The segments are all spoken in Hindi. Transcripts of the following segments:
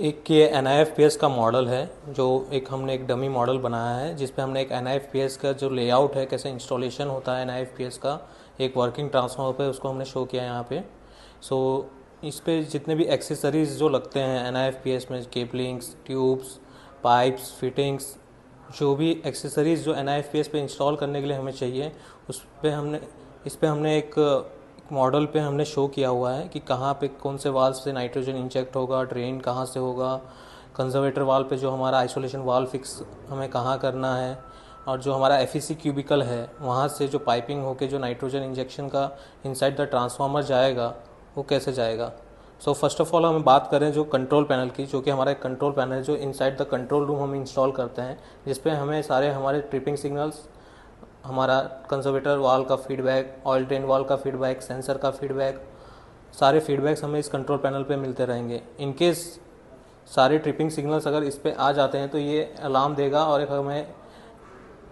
एक ये NIFPS का मॉडल है, जो हमने एक डमी मॉडल बनाया है जिस पे हमने एक NIFPS का जो लेआउट है, कैसे इंस्टॉलेशन होता है NIFPS का एक वर्किंग ट्रांसफार्मर पे, उसको हमने शो किया है यहाँ पे। इस पे जितने भी एक्सेसरीज जो लगते हैं NIFPS में, केबलिंग्स, ट्यूब्स, पाइप्स, फिटिंग्स, जो भी एक्सेसरीज जो NIFPS पे इंस्टॉल करने के लिए हमें चाहिए, इस पे हमने एक मॉडल पे हमने शो किया हुआ है कि कहाँ पे कौन से वाल्व से नाइट्रोजन इंजेक्ट होगा, ड्रेन कहाँ से होगा, कंजर्वेटर वाल्व पे जो हमारा आइसोलेशन वाल्व फिक्स हमें कहाँ करना है, और जो हमारा FEC क्यूबिकल है वहाँ से जो पाइपिंग होके जो नाइट्रोजन इंजेक्शन का इनसाइड द ट्रांसफार्मर जाएगा वो कैसे जाएगा। फर्स्ट ऑफ ऑल हम बात करें जो कंट्रोल पैनल की, जो कि हमारा एक कंट्रोल पैनल है जो इनसाइड द कंट्रोल रूम हम इंस्टॉल करते हैं, जिसपे हमें सारे हमारे ट्रिपिंग सिग्नल्स, हमारा कंजर्वेटर वाल का फीडबैक, ऑयल ड्रेन वाल का फीडबैक, सेंसर का फीडबैक, सारे फीडबैक्स हमें इस कंट्रोल पैनल पे मिलते रहेंगे। इन केस सारे ट्रिपिंग सिग्नल्स अगर इस पे आ जाते हैं तो ये अलार्म देगा और एक हमें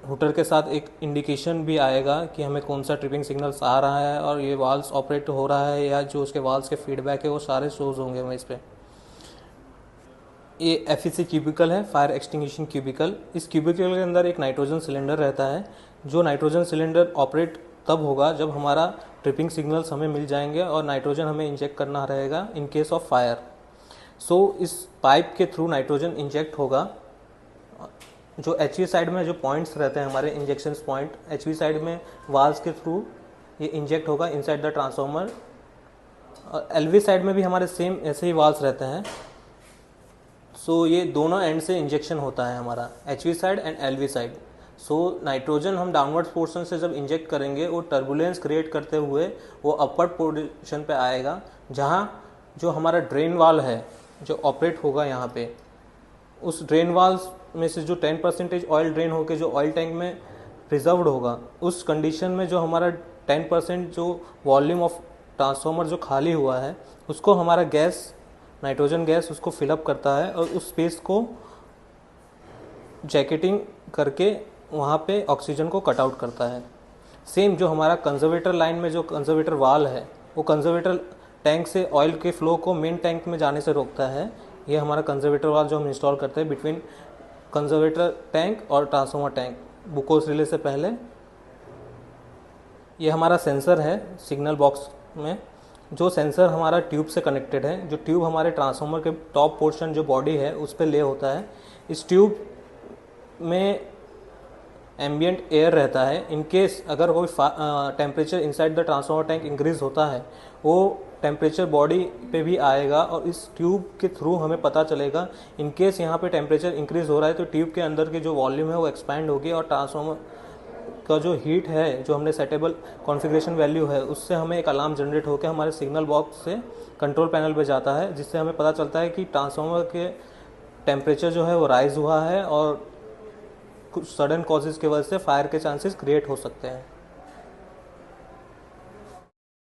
हुटर के साथ एक इंडिकेशन भी आएगा कि हमें कौन सा ट्रिपिंग सिग्नल्स आ रहा है और ये वाल्व्स ऑपरेट हो रहा है, या जो उसके वाल्व्स के फीडबैक है वो सारे शोज होंगे हमें इस पे। ये FEC क्यूबिकल है, फायर एक्सटिंग्विशिंग क्यूबिकल। इस क्यूबिकल के अंदर एक नाइट्रोजन सिलेंडर रहता है। जो नाइट्रोजन सिलेंडर ऑपरेट तब होगा जब हमारा ट्रिपिंग सिग्नल्स हमें मिल जाएंगे और नाइट्रोजन हमें इंजेक्ट करना रहेगा इन केस ऑफ फायर। इस पाइप के थ्रू नाइट्रोजन इंजेक्ट होगा। जो HV साइड में जो पॉइंट्स रहते हैं हमारे इंजेक्शन पॉइंट, HV साइड में वाल्व्स के थ्रू ये इंजेक्ट होगा इनसाइड द ट्रांसफार्मर, और LV साइड में भी हमारे सेम ऐसे ही वाल्व्स रहते हैं। ये दोनों एंड से इंजेक्शन होता है हमारा, HV side and LV side. Nitrogen हम डाउनवर्ड पोर्शन से जब इंजेक्ट करेंगे वो टर्बुलेंस क्रिएट करते हुए वो अपवर्ड पोजीशन पे आएगा, जहाँ जो हमारा ड्रेन वाल है जो ऑपरेट होगा यहाँ पे, उस ड्रेन वाल्व में से जो 10% ऑयल ड्रेन होकर जो ऑयल टैंक में रिजर्व्ड होगा, उस कंडीशन में जो हमारा 10% जो वॉल्यूम ऑफ ट्रांसफार्मर जो खाली हुआ है उसको हमारा गैस, नाइट्रोजन गैस उसको फिलअप करता है और उस स्पेस को जैकेटिंग करके वहाँ पे ऑक्सीजन को कट आउट करता है। सेम जो हमारा कंजर्वेटर लाइन में जो कंजर्वेटर वाल है वो कंजर्वेटर टैंक से ऑयल के फ्लो को मेन टैंक में जाने से रोकता है। ये हमारा कंजर्वेटर वाल जो हम इंस्टॉल करते हैं बिटवीन कंजर्वेटर टैंक और ट्रांसफार्मर टैंक, बुकोस रिले से पहले। ये हमारा सेंसर है सिग्नल बॉक्स में, जो सेंसर हमारा ट्यूब से कनेक्टेड है। जो ट्यूब हमारे ट्रांसफार्मर के टॉप पोर्शन जो बॉडी है उस पर ले होता है। इस ट्यूब में एम्बियंट एयर रहता है। इन केस अगर कोई temperature inside the transformer tank increase होता है, वो टेम्परेचर बॉडी पे भी आएगा और इस ट्यूब के थ्रू हमें पता चलेगा। इन केस यहाँ पे टेम्परेचर इंक्रीज हो रहा है तो ट्यूब के अंदर की जो वॉल्यूम है वो एक्सपैंड होगी और ट्रांसफार्मर का जो हीट है, जो हमने सेटेबल कॉन्फ़िगरेशन वैल्यू है, उससे हमें एक अलार्म जनरेट होकर हमारे सिग्नल बॉक्स से कंट्रोल पैनल पे जाता है, जिससे हमें पता चलता है कि ट्रांसफार्मर के टेम्परेचर जो है वो राइज हुआ है और कुछ सडन कॉजेज़ की वजह से फायर के चांसेस क्रिएट हो सकते हैं।